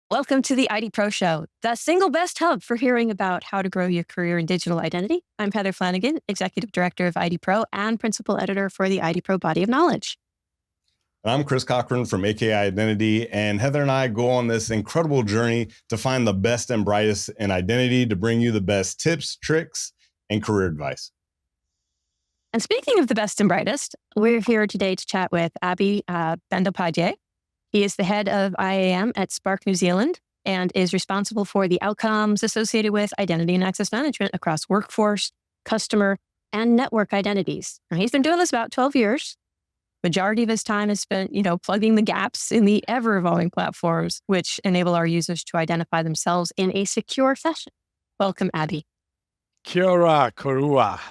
Welcome to the IDPro Show, the single best hub for hearing about how to grow your career in digital identity. I'm Heather Flanagan, Executive Director of IDPro and Principal Editor for the IDPro Body of Knowledge. I'm Chris Cochran from AKI Identity, and Heather and I go on this incredible journey to find the best and brightest in identity to bring you the best tips, tricks, and career advice. And speaking of the best and brightest, we're here today to chat with Abhi Bandopadhyay. He is the head of IAM at Spark New Zealand and is responsible for the outcomes associated with identity and access management across workforce, customer, and network identities. Now, he's been doing this about 12 years. Majority of his time is spent, plugging the gaps in the ever-evolving platforms, which enable our users to identify themselves in a secure fashion. Welcome, Abhi. Kia ora, korua.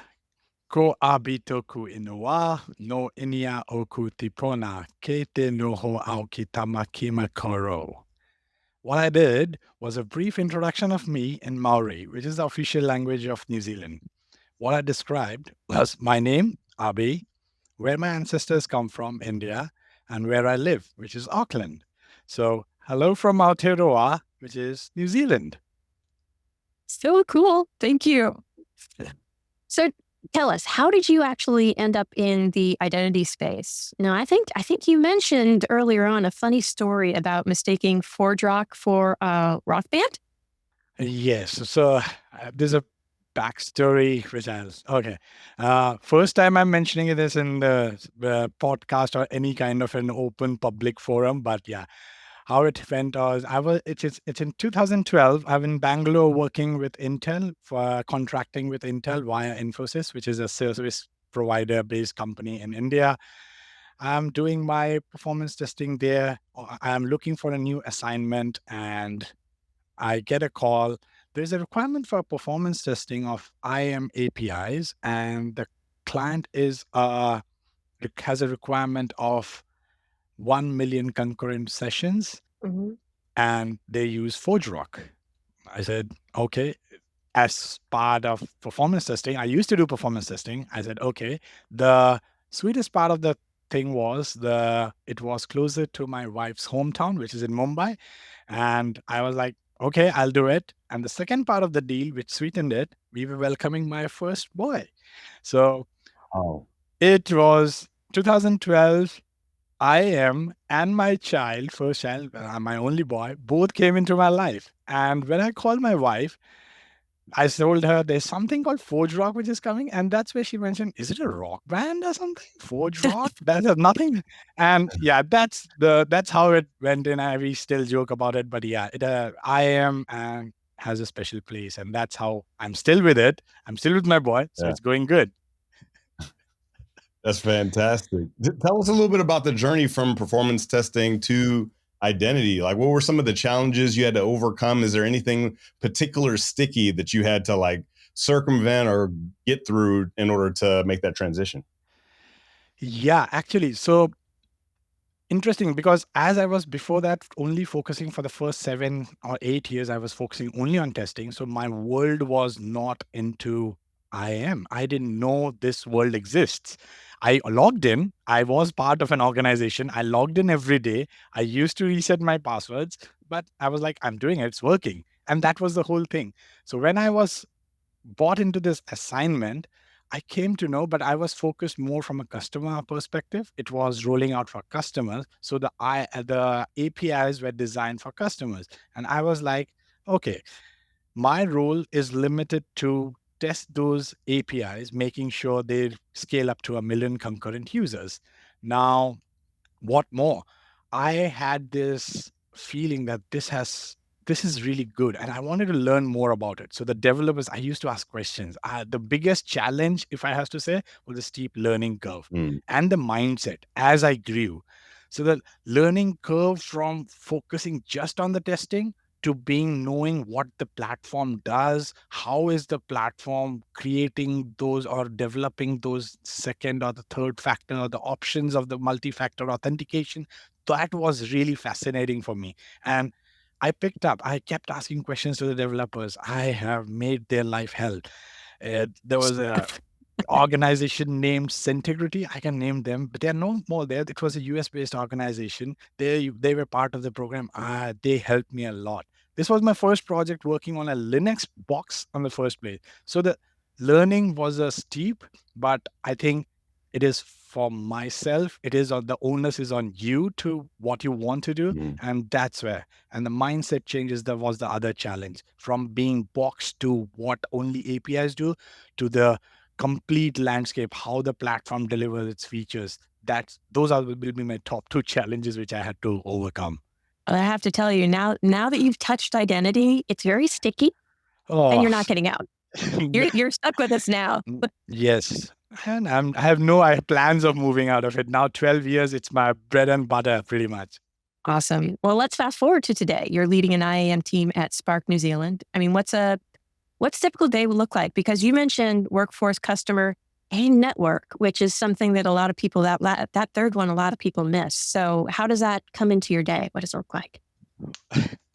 Ko abitoku inua, no inia oku tipona, ke te noho au ki tamakima koro. What I did was a brief introduction of me in Maori, which is the official language of New Zealand. What I described was my name, Abhi, where my ancestors come from, India, and where I live, which is Auckland. So, hello from Aotearoa, which is New Zealand. So cool. Thank you. So tell us, how did you actually end up in the identity space? I think you mentioned earlier on a funny story about mistaking ForgeRock for a rock band. Yes. So there's a backstory which first time I'm mentioning this in the podcast or any kind of an open public forum, but yeah, how it went was it's in 2012. I'm in Bangalore working with Intel for contracting with Intel via Infosys, which is a service provider based company in India. I'm doing my performance testing there. I'm looking for a new assignment and I get a call. There's a requirement for performance testing of IAM APIs, and the client has a requirement of 1 million concurrent sessions, and they use ForgeRock. I said, okay. As part of performance testing, I used to do performance testing. I said, okay. The sweetest part of the thing was it was closer to my wife's hometown, which is in Mumbai. And I was like, okay, I'll do it. And the second part of the deal, which sweetened it, we were welcoming my first boy. So it was 2012. I am and my first child, my only boy, both came into my life. And when I called my wife, I told her there's something called ForgeRock which is coming, and that's where she mentioned, is it a rock band or something? ForgeRock? That is nothing. And yeah, that's how it went, and we still joke about it. But yeah, I am and has a special place, and that's how I'm still with it. I'm still with my boy, so It's going good. That's fantastic. Tell us a little bit about the journey from performance testing to identity. Like, what were some of the challenges you had to overcome? Is there anything particular sticky that you had to circumvent or get through in order to make that transition? Yeah, actually. So interesting, because as I was before that only focusing for the first 7 or 8 years, I was focusing only on testing. So my world was not into IAM. I didn't know this world exists. I logged in. I was part of an organization. I logged in every day. I used to reset my passwords, but I was like, I'm doing it. It's working. And that was the whole thing. So when I was bought into this assignment, I came to know, but I was focused more from a customer perspective. It was rolling out for customers. So the APIs were designed for customers. And I was like, okay, my role is limited to test those APIs, making sure they scale up to 1 million concurrent users. Now, what more? I had this feeling that this is really good, and I wanted to learn more about it. So the developers, I used to ask questions. The biggest challenge, if I have to say, was the steep learning curve and the mindset as I grew. So the learning curve from focusing just on the testing to knowing what the platform does, how is the platform creating those or developing those second or the third factor or the options of the multi-factor authentication. That was really fascinating for me. And I kept asking questions to the developers. I have made their life hell. There was organization named Centigrity. I can name them, but they are no more there. It was a US-based organization. They were part of the program. They helped me a lot. This was my first project working on a Linux box on the first place. So the learning was a steep, but I think it is for myself. It is on the onus is on you to what you want to do, and that's where. And the mindset changes. That was the other challenge from being boxed to what only APIs do to the complete landscape, how the platform delivers its features. Those will be my top two challenges which I had to overcome. I have to tell you now that you've touched identity, it's very sticky and you're not getting out. You're stuck with us now. Yes. And I have no plans of moving out of it. Now 12 years, it's my bread and butter pretty much. Awesome. Well, let's fast forward to today. You're leading an IAM team at Spark New Zealand. I mean, what's a typical day would look like? Because you mentioned workforce, customer, and network, which is something that a lot of people, that third one, a lot of people miss. So how does that come into your day? What does it look like?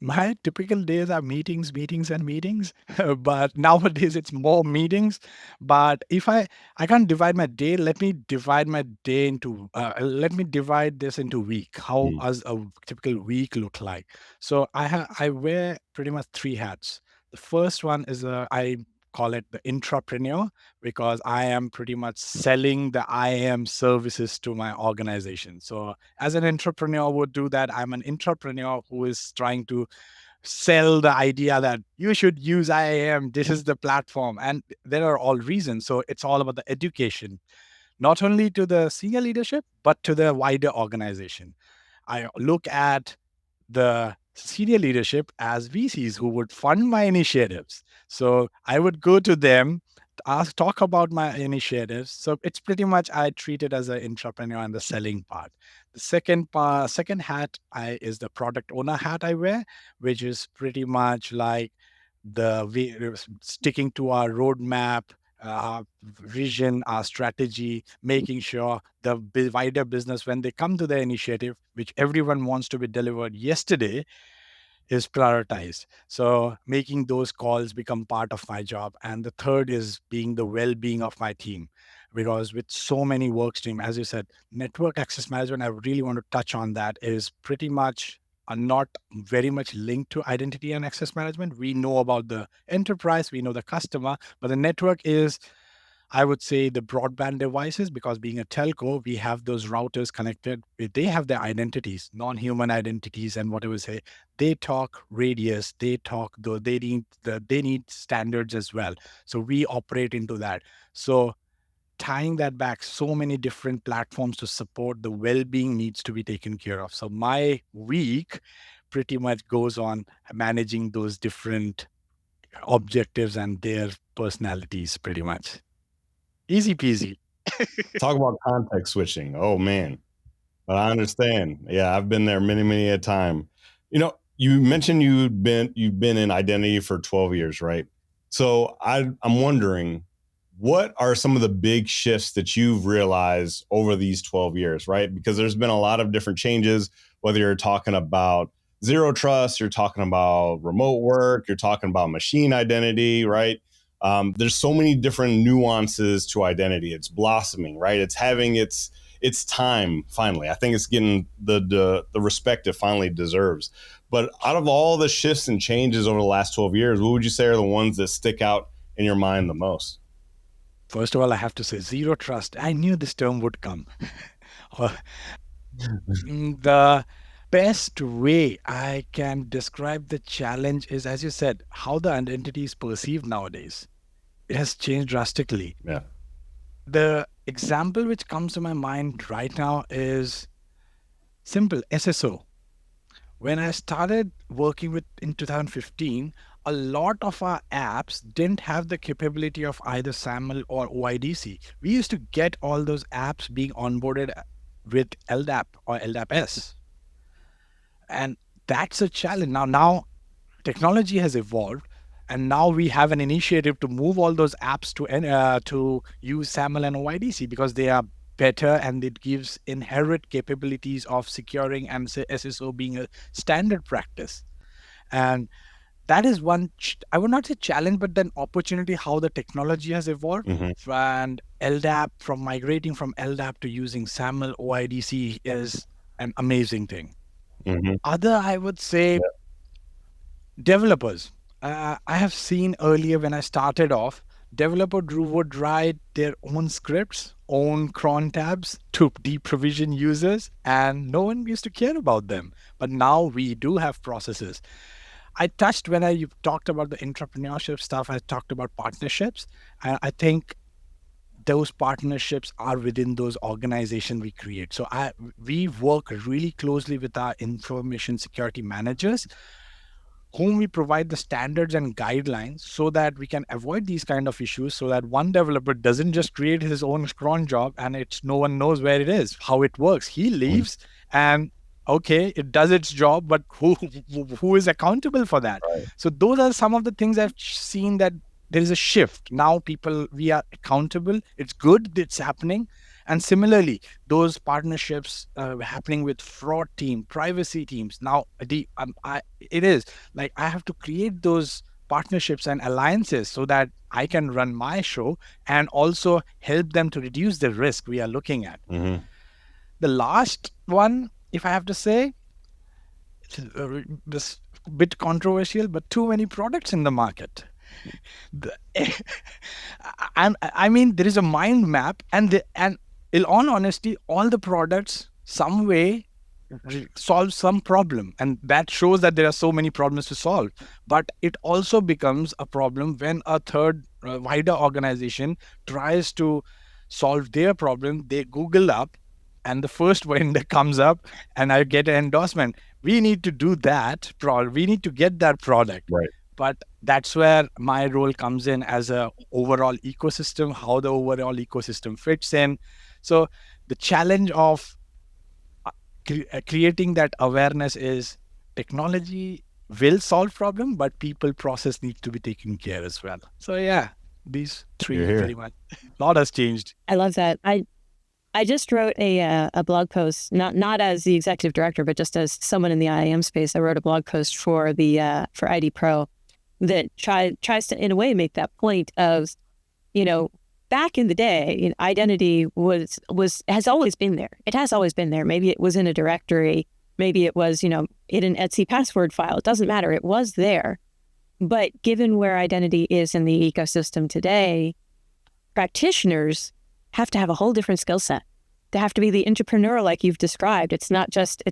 My typical days are meetings, and meetings. But nowadays it's more meetings. But if I can't divide my day, let me divide this into week. How does a typical week look like? So I wear pretty much three hats. The first one is I call it the intrapreneur, because I am pretty much selling the IAM services to my organization. So as an entrepreneur would do that, I'm an intrapreneur who is trying to sell the idea that you should use IAM. This is the platform. And there are all reasons. So it's all about the education, not only to the senior leadership, but to the wider organization. I look at the senior leadership as VCs who would fund my initiatives. So I would go to them, talk about my initiatives. So it's pretty much I treat it as an entrepreneur and the selling part. The second hat is the product owner hat I wear, which is pretty much like sticking to our roadmap, our vision, our strategy, making sure the wider business, when they come to the initiative, which everyone wants to be delivered yesterday, is prioritized. So making those calls become part of my job. And the third is being the well-being of my team. Because with so many work streams, as you said, network access management, I really want to touch on that, is pretty much not very much linked to identity and access management. We know about the enterprise, we know the customer, but the network is, I would say, the broadband devices, because being a telco, we have those routers connected. They have their identities, non-human identities, and whatever say. They talk radius. They talk though. They need standards as well. So we operate into that. So tying that back, so many different platforms to support the well-being needs to be taken care of. So my week pretty much goes on managing those different objectives and their personalities, pretty much. Easy peasy. Talk about context switching. Oh man. But I understand. Yeah, I've been there many a time. You mentioned you've been in identity for 12 years, right? So I'm wondering, what are some of the big shifts that you've realized over these 12 years, right? Because there's been a lot of different changes, whether you're talking about zero trust, you're talking about remote work, you're talking about machine identity, right? There's so many different nuances to identity. It's blossoming, right? It's having its time finally. I think it's getting the respect it finally deserves. But out of all the shifts and changes over the last 12 years, what would you say are the ones that stick out in your mind the most? First of all, I have to say zero trust. I knew this term would come. The best way I can describe the challenge is, as you said, how the identity is perceived nowadays. It has changed drastically. Yeah. The example which comes to my mind right now is simple SSO. When I started working with in 2015, a lot of our apps didn't have the capability of either SAML or OIDC. We used to get all those apps being onboarded with LDAP or LDAP-S. And that's a challenge. Now technology has evolved, and now we have an initiative to move all those apps to use SAML and OIDC, because they are better and it gives inherent capabilities of securing SSO being a standard practice. And that is one, I would not say challenge, but then opportunity, how the technology has evolved. And LDAP, from migrating from LDAP to using SAML OIDC is an amazing thing. Other, I would say, developers. I have seen earlier when I started off, would write their own scripts, own cron tabs to deprovision users, and no one used to care about them. But now we do have processes. I touched when I talked about the entrepreneurship stuff, I talked about partnerships. And I think those partnerships are within those organizations we create. So we work really closely with our information security managers, whom we provide the standards and guidelines so that we can avoid these kind of issues, so that one developer doesn't just create his own cron job and it's no one knows where it is, how it works. He leaves and okay, it does its job, but who is accountable for that? Right. So those are some of the things I've seen, that there is a shift. Now we are accountable. It's good, it's happening. And similarly, those partnerships happening with fraud team, privacy teams. Now, it is like I have to create those partnerships and alliances so that I can run my show and also help them to reduce the risk we are looking at. The last one, if I have to say, this bit controversial, but too many products in the market. I mean, there is a mind map, and in all honesty, all the products some way solve some problem, and that shows that there are so many problems to solve. But it also becomes a problem when a third wider organization tries to solve their problem. They Google up, and the first vendor comes up, and I get an endorsement. We need to do that. We need to get that product. Right. But that's where my role comes in as a overall ecosystem, how the overall ecosystem fits in. So the challenge of creating that awareness is technology will solve problem, but people process needs to be taken care as well. So yeah, these three very much. A lot has changed. I love that. I just wrote a blog post, not as the executive director, but just as someone in the IAM space. I wrote a blog post for the for IDPro that tries to, in a way, make that point of, back in the day, identity has always been there. It has always been there. Maybe it was in a directory. Maybe it was, in an Etsy password file. It doesn't matter. It was there. But given where identity is in the ecosystem today, practitioners have to have a whole different skill set. They have to be the entrepreneur like you've described. It's not just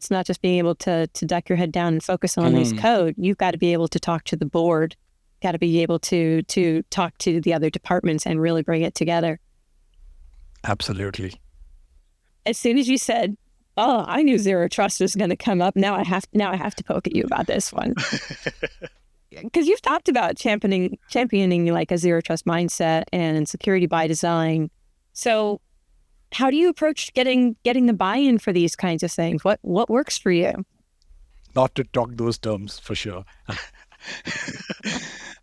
being able to duck your head down and focus on this code. You've got to be able to talk to the board, got to be able to talk to the other departments and really bring it together. Absolutely. As soon as you said, "Oh, I knew zero trust was going to come up," now I have to poke at you about this one. Because you've talked about championing like a zero trust mindset and security by design. So how do you approach getting the buy-in for these kinds of things? What works for you? Not to talk those terms, for sure.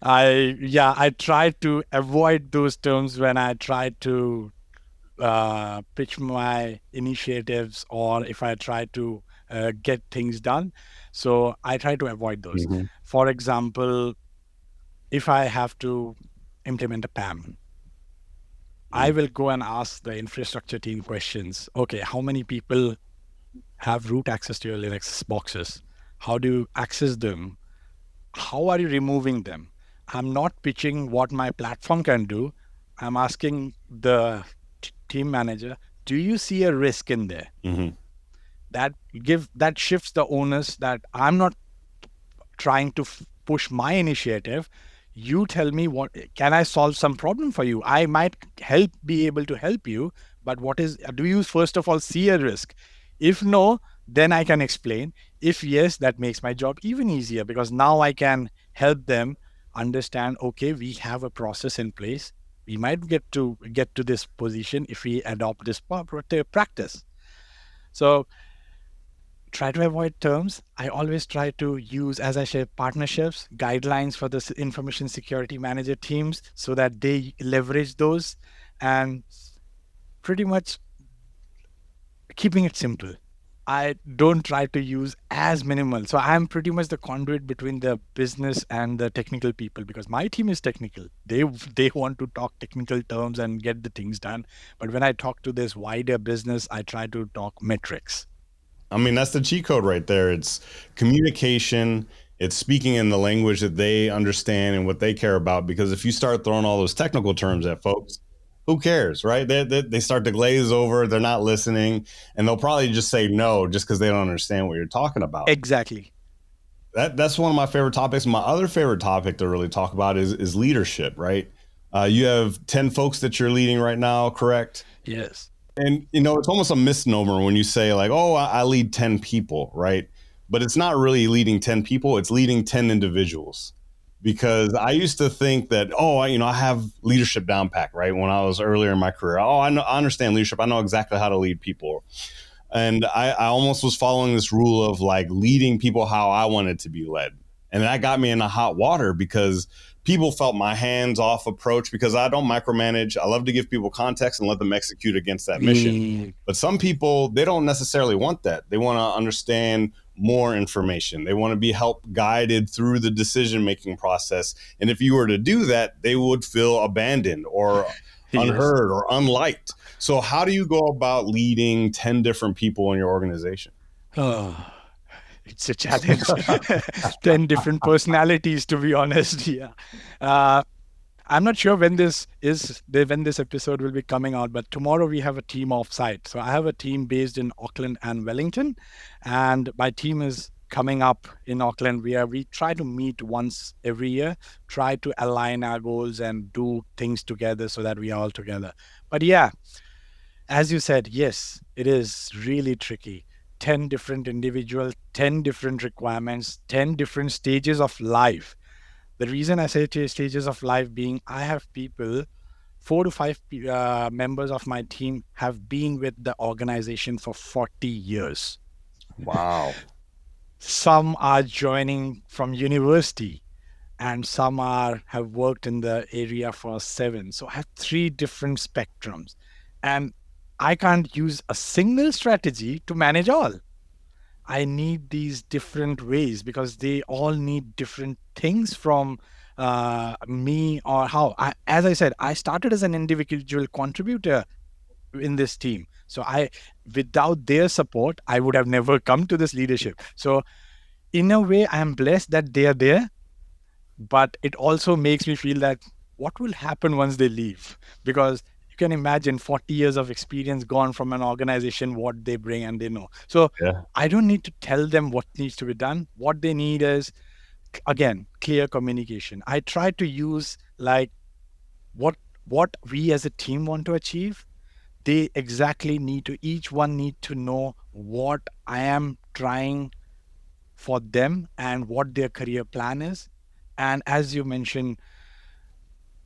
I try to avoid those terms when I try to pitch my initiatives, or if I try to get things done. So I try to avoid those. For example, if I have to implement a PAM, I will go and ask the infrastructure team questions. Okay, how many people have root access to your Linux boxes? How do you access them? How are you removing them? I'm not pitching what my platform can do. I'm asking the team manager, do you see a risk in there? That shifts the onus, that I'm not trying to push my initiative. You tell me, what can I solve some problem for you? I might be able to help you, but do you first of all see a risk? If no, then I can explain. If yes, that makes my job even easier, because now I can help them understand, okay, we have a process in place. We might get to this position if we adopt this practice. So try to avoid terms. I always try to use, as I said, partnerships, guidelines for the information security manager teams, so that they leverage those, and pretty much keeping it simple. I don't try to use as minimal. So I'm pretty much the conduit between the business and the technical people, because my team is technical. They want to talk technical terms and get the things done. But when I talk to this wider business, I try to talk metrics. I mean, that's the cheat code right there. It's communication. It's speaking in the language that they understand and what they care about. Because if you start throwing all those technical terms at folks, who cares, right? They start to glaze over. They're not listening, and they'll probably just say no just because they don't understand what you're talking about. Exactly. That's one of my favorite topics. My other favorite topic to really talk about is leadership, right? You have 10 folks that you're leading right now, correct? Yes. And, it's almost a misnomer when you say like, oh, I lead 10 people, right? But it's not really leading 10 people. It's leading 10 individuals. Because I used to think that, I have leadership down pat, right? When I was earlier in my career, I understand leadership. I know exactly how to lead people. And I almost was following this rule of like leading people how I wanted to be led. And that got me in the hot water because people felt my hands-off approach, because I don't micromanage. I love to give people context and let them execute against that mission. But some people, they don't necessarily want that. They want to understand more information. They want to be helped guided through the decision-making process. And if you were to do that, they would feel abandoned or unheard or unliked. So how do you go about leading 10 different people in your organization? Oh, it's a challenge. 10 different personalities, to be honest. Yeah. I'm not sure when this episode will be coming out, but tomorrow we have a team offsite. So I have a team based in Auckland and Wellington, and my team is coming up in Auckland, where we try to meet once every year, try to align our goals and do things together so that we are all together. But yeah, as you said, yes, it is really tricky. 10 different individuals, 10 different requirements, 10 different stages of life. The reason I say stages of life being, I have people, 4 to 5 members of my team have been with the organization for 40 years. Wow. Some are joining from university, and some have worked in the area for 7. So I have 3 different spectrums. And I can't use a single strategy to manage all. I need these different ways because they all need different things from me, or how. As I said, I started as an individual contributor in this team. So without their support, I would have never come to this leadership. So in a way, I am blessed that they are there, but it also makes me feel that what will happen once they leave? Because you can imagine 40 years of experience gone from an organization, what they bring and they know. So yeah. I don't need to tell them what needs to be done. What they need is, again, clear communication. I try to use like what we as a team want to achieve. They exactly each one need to know what I am trying for them and what their career plan is. And as you mentioned,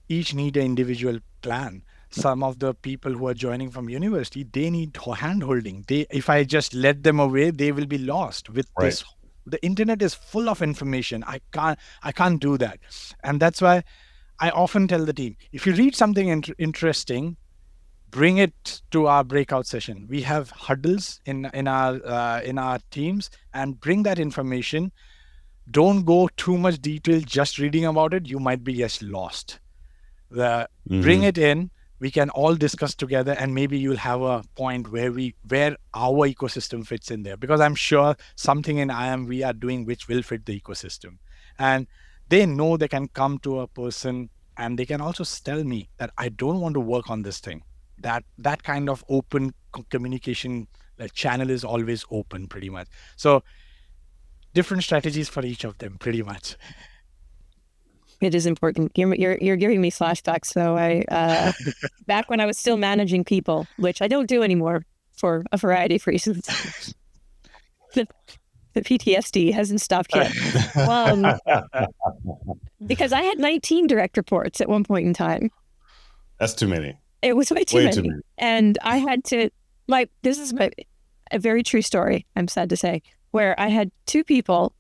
each need an individual plan. Some of the people who are joining from university, they need hand-holding. If I just let them away, they will be lost with this. The internet is full of information. I can't do that. And that's why I often tell the team, if you read something interesting, bring it to our breakout session. We have huddles in our teams, and bring that information. Don't go too much detail just reading about it. You might be just lost. Bring it in. We can all discuss together, and maybe you'll have a point where our ecosystem fits in there, because I'm sure something in IAM we are doing which will fit the ecosystem. And they know they can come to a person, and they can also tell me that I don't want to work on this thing. That kind of open communication channel is always open, pretty much. So different strategies for each of them, pretty much. It is important. You're giving me flashbacks. So back when I was still managing people, which I don't do anymore for a variety of reasons. The PTSD hasn't stopped yet. Because I had 19 direct reports at one point in time. That's too many. It was way too many. And I had to, this is a very true story, I'm sad to say, where I had 2 people,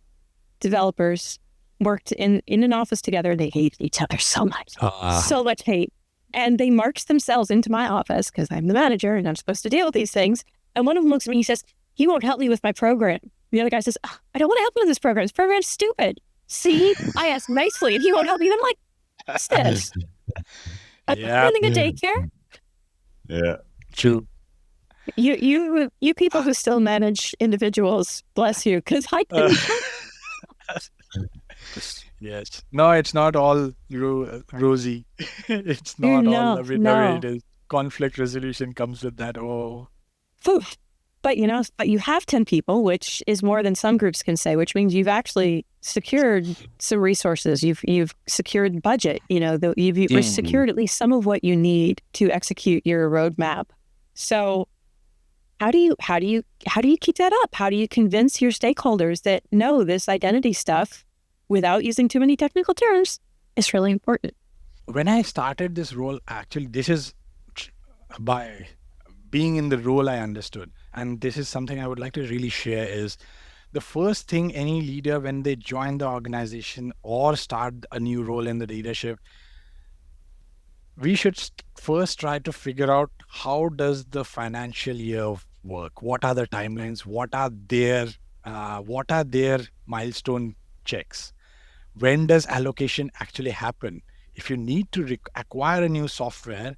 developers, worked in an office together, and they hated each other so much. So much hate. And they marched themselves into my office because I'm the manager and I'm supposed to deal with these things. And one of them looks at me and he says, he won't help me with my program. The other guy says, I don't want to help you with this program. This program's stupid. See, I asked nicely and he won't help me. And I'm like, what's this? Yeah. Running a daycare? Yeah. True. You people who still manage individuals, bless you, because I didn't. Yes. No, it's not all rosy. It's not all lovey-dovey. No. It is conflict resolution comes with that. Oh. But you have 10 people, which is more than some groups can say, which means you've actually secured some resources. You've secured budget. You've secured at least some of what you need to execute your roadmap. So how do you keep that up? How do you convince your stakeholders that no, this identity stuff, without using too many technical terms, is really important? When I started this role, actually, this is by being in the role I understood. And this is something I would like to really share is the first thing any leader, when they join the organization or start a new role in the leadership, we should first try to figure out how does the financial year work? What are the timelines? What are their milestone checks? When does allocation actually happen? If you need to acquire a new software,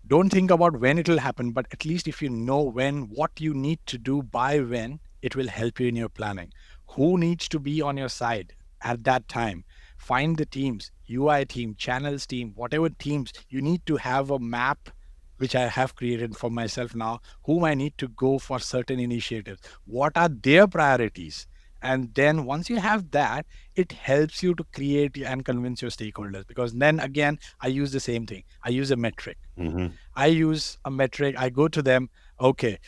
don't think about when it will happen, but at least if you know what you need to do by when, it will help you in your planning. Who needs to be on your side at that time? Find the teams, UI team, channels team, whatever teams. You need to have a map, which I have created for myself now, whom I need to go for certain initiatives. What are their priorities? And then once you have that, it helps you to create and convince your stakeholders. Because then again, I use the same thing. I use a metric. I use a metric. I go to them. Okay,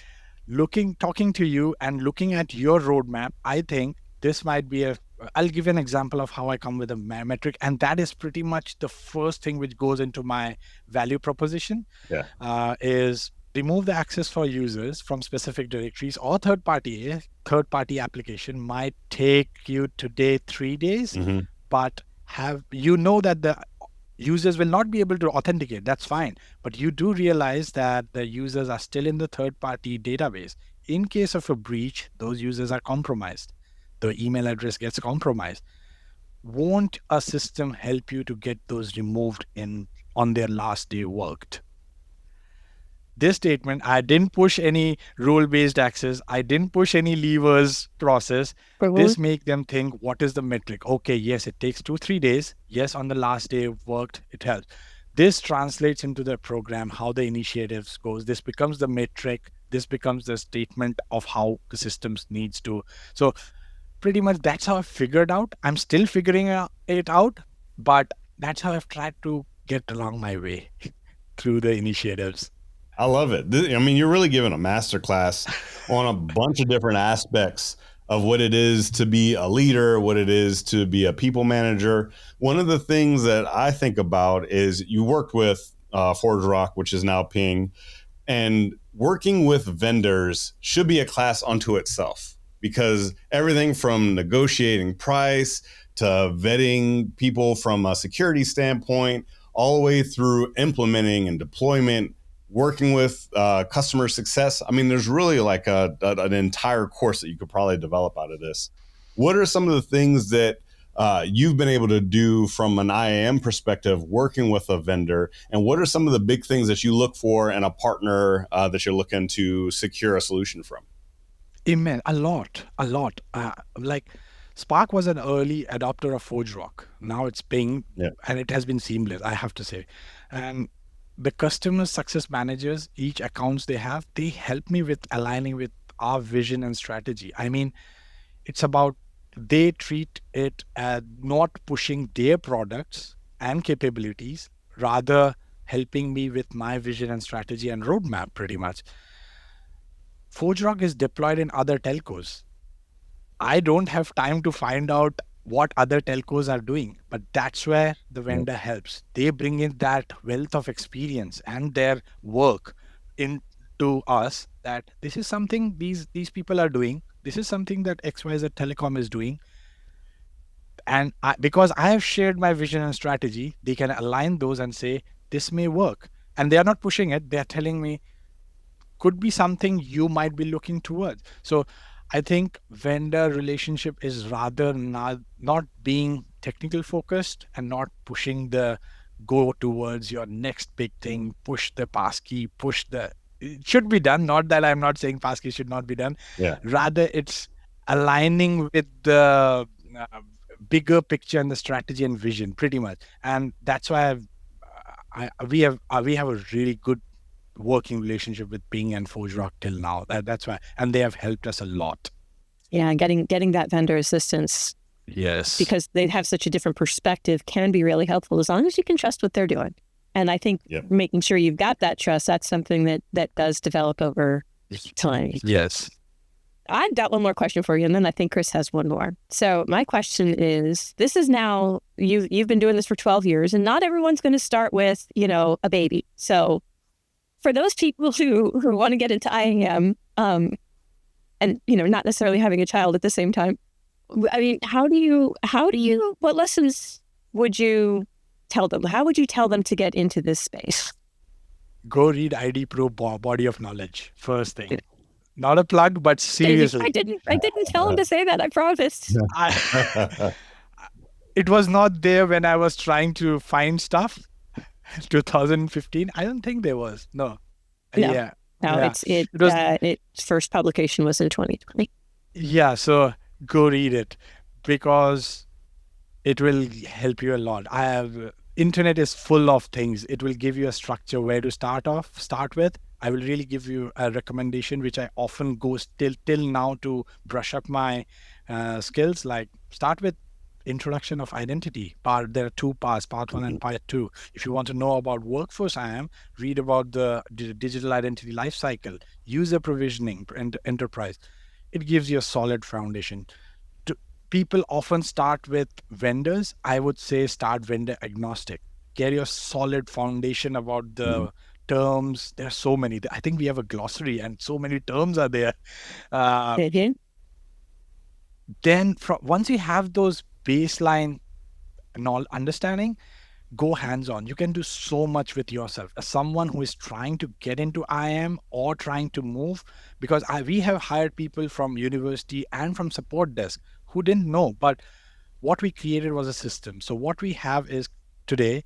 talking to you and looking at your roadmap, I think this might be I'll give an example of how I come with a metric. And that is pretty much the first thing which goes into my value proposition. Is remove the access for users from specific directories or third-party application might take you today 3 days, but that the users will not be able to authenticate. That's fine. But you do realize that the users are still in the third-party database. In case of a breach, those users are compromised. The email address gets compromised. Won't a system help you to get those removed on their last day worked? This statement, I didn't push any role-based access. I didn't push any levers process. This make them think, what is the metric? Okay, yes, it takes 2-3 days. Yes, on the last day it worked, it helps. This translates into the program, how the initiatives goes. This becomes the metric. This becomes the statement of how the systems needs to. So pretty much that's how I figured out. I'm still figuring it out, but that's how I've tried to get along my way through the initiatives. I love it. I mean, you're really giving a masterclass on a bunch of different aspects of what it is to be a leader, what it is to be a people manager. One of the things that I think about is you worked with ForgeRock, which is now Ping, and working with vendors should be a class unto itself, because everything from negotiating price to vetting people from a security standpoint, all the way through implementing and deployment, working with customer success. I mean, there's really like an entire course that you could probably develop out of this. What are some of the things that you've been able to do from an IAM perspective working with a vendor? And what are some of the big things that you look for in a partner that you're looking to secure a solution from? Amen. A lot. Like Spark was an early adopter of ForgeRock. Now it's Ping, and it has been seamless, I have to say. And the customer success managers, each accounts they have, they help me with aligning with our vision and strategy. I mean, it's about they treat it as not pushing their products and capabilities, rather helping me with my vision and strategy and roadmap pretty much. ForgeRock is deployed in other telcos. I don't have time to find out what other telcos are doing, but that's where the vendor helps. They bring in that wealth of experience and their work into us, that this is something these people are doing. This is something that XYZ Telecom is doing. And because I have shared my vision and strategy, they can align those and say, this may work. And they are not pushing it. They are telling me, could be something you might be looking towards. So I think vendor relationship is rather not being technical focused and not pushing the go towards your next big thing, push the passkey, it should be done. Not that I'm not saying passkey should not be done. Yeah. Rather, it's aligning with the bigger picture and the strategy and vision pretty much. And that's why we have a really good working relationship with Ping and ForgeRock till now. That's why, and they have helped us a lot. Yeah, getting that vendor assistance. Yes. Because they have such a different perspective can be really helpful as long as you can trust what they're doing. And I think making sure you've got that trust, that's something that does develop over time. Yes. I've got one more question for you, and then I think Chris has one more. So my question is, this is now, you've been doing this for 12 years, and not everyone's going to start with, a baby. So for those people who want to get into IAM, and, not necessarily having a child at the same time, I mean, what lessons would you tell them? How would you tell them to get into this space? Go read IDPro body of knowledge, first thing. Not a plug, but seriously. I didn't tell him to say that, I promised. It was not there when I was trying to find stuff. 2015. I don't think there was. No. Yeah. No, its first publication was in 2020. Yeah, so go read it because it will help you a lot. Internet is full of things. It will give you a structure where to start with. I will really give you a recommendation, which I often go till now to brush up my skills. Like start with introduction of identity. There are two parts, part 1 and part 2. If you want to know about workforce IAM, read about the digital identity lifecycle, user provisioning, and enterprise. It gives you a solid foundation. People often start with vendors. I would say start vendor agnostic. Get your solid foundation about the terms. There are so many. I think we have a glossary and so many terms are there. Then once you have those baseline understanding, go hands-on. You can do so much with yourself. As someone who is trying to get into IAM or trying to move, because we have hired people from university and from support desk who didn't know, but what we created was a system. So what we have is today,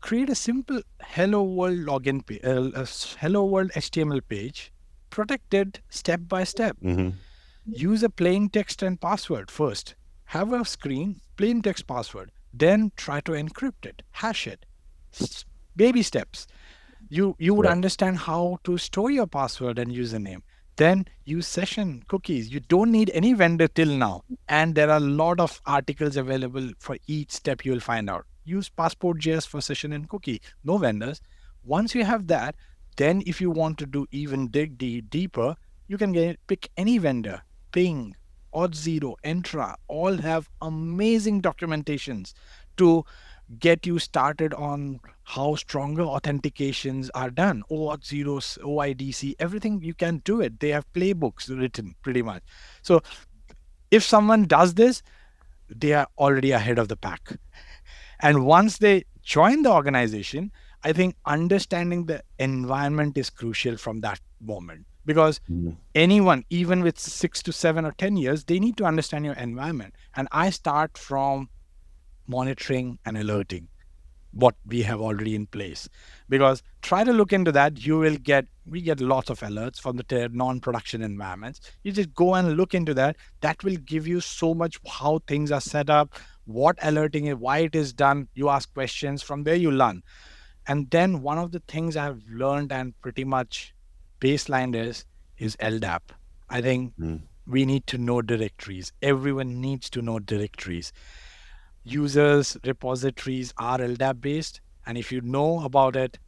create a simple hello world login page, hello world HTML page, protected step by step. Use a plain text and password first. Have a screen, plain text password. Then try to encrypt it, hash it. Baby steps. You would understand how to store your password and username. Then use session cookies. You don't need any vendor till now. And there are a lot of articles available for each step you will find out. Use Passport.js for session and cookie. No vendors. Once you have that, then if you want to do even dig deeper, you can pick any vendor. Ping, Auth0, Entra, all have amazing documentations to get you started on how stronger authentications are done. Auth0, OIDC, everything, you can do it. They have playbooks written pretty much. So if someone does this, they are already ahead of the pack. And once they join the organization, I think understanding the environment is crucial from that moment. Because anyone, even with 6 to 7 or 10 years, they need to understand your environment. And I start from monitoring and alerting what we have already in place. Because try to look into that, we get lots of alerts from the non-production environments. You just go and look into that. That will give you so much how things are set up, what alerting is, why it is done. You ask questions, from there you learn. And then one of the things I've learned and pretty much baseline is LDAP. I think we need to know directories. Everyone needs to know directories. Users, repositories are LDAP based. And if you know about it,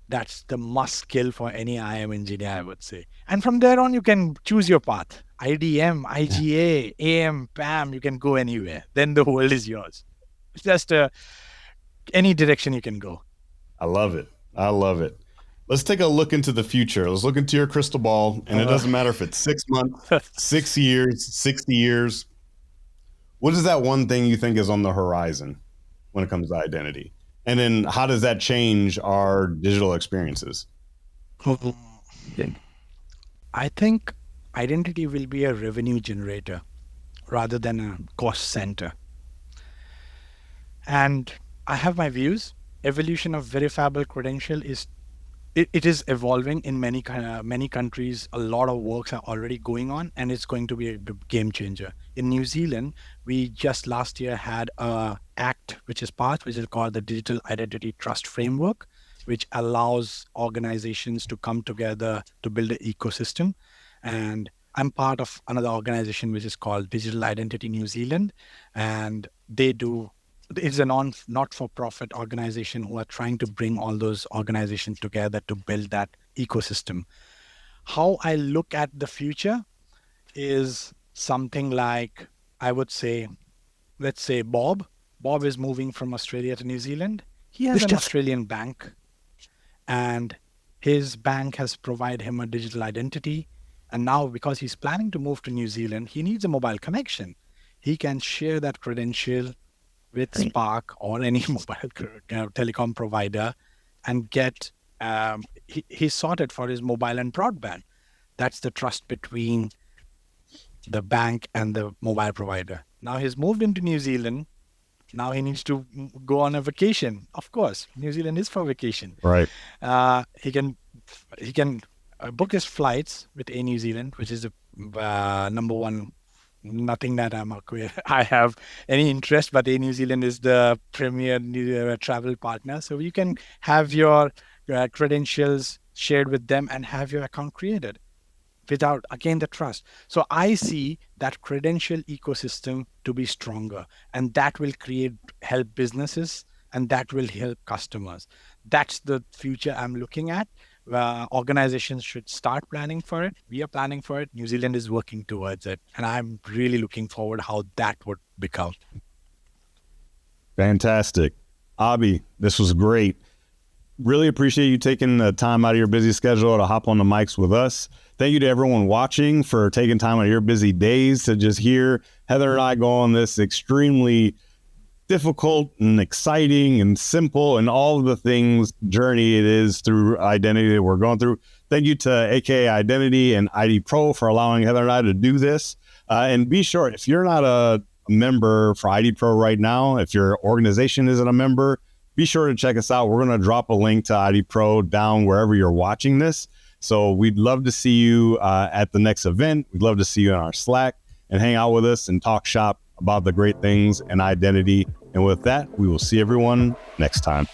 that's the must skill for any IAM engineer, I would say. And from there on, you can choose your path. IDM, IGA, AM, PAM, you can go anywhere. Then the world is yours. It's just any direction you can go. I love it. Let's take a look into the future. Let's look into your crystal ball, and it doesn't matter if it's 6 months, 6 years, 60 years. What is that one thing you think is on the horizon when it comes to identity? And then how does that change our digital experiences? I think identity will be a revenue generator rather than a cost center. And I have my views. Evolution of verifiable credential is it is evolving in many countries. A lot of works are already going on, and it's going to be a game changer. In New Zealand, we just last year had a act which is passed, which is called the Digital Identity Trust Framework, which allows organizations to come together to build an ecosystem. And I'm part of another organization which is called Digital Identity New Zealand, and it's a not-for-profit organization who are trying to bring all those organizations together to build that ecosystem. How I look at the future is something like, I would say, let's say Bob. Bob is moving from Australia to New Zealand. He has an Australian bank, and his bank has provided him a digital identity. And now, because he's planning to move to New Zealand, he needs a mobile connection. He can share that credential with Spark or any mobile telecom provider and get, he's sorted for his mobile and broadband. That's the trust between the bank and the mobile provider. Now he's moved into New Zealand. Now he needs to go on a vacation. Of course, New Zealand is for vacation. Right. He can book his flights with Air New Zealand, which is the number one. Nothing that I have any interest, but Air New Zealand is the premier travel partner. So you can have your credentials shared with them and have your account created without, again, the trust. So I see that credential ecosystem to be stronger, and that will help businesses, and that will help customers. That's the future I'm looking at. Organizations should start planning for it. We are planning for it. New Zealand is working towards it. And I'm really looking forward how that would become. Fantastic. Abhi, this was great. Really appreciate you taking the time out of your busy schedule to hop on the mics with us. Thank you to everyone watching for taking time out of your busy days to just hear Heather and I go on this extremely difficult and exciting and simple and all of the things journey it is through identity that we're going through. Thank you to AKA Identity and IDPro for allowing Heather and I to do this. And be sure, if you're not a member for IDPro right now, if your organization isn't a member, be sure to check us out. We're going to drop a link to IDPro down wherever you're watching this. So we'd love to see you at the next event. We'd love to see you in our Slack and hang out with us and talk shop about the great things and identity. And with that, we will see everyone next time.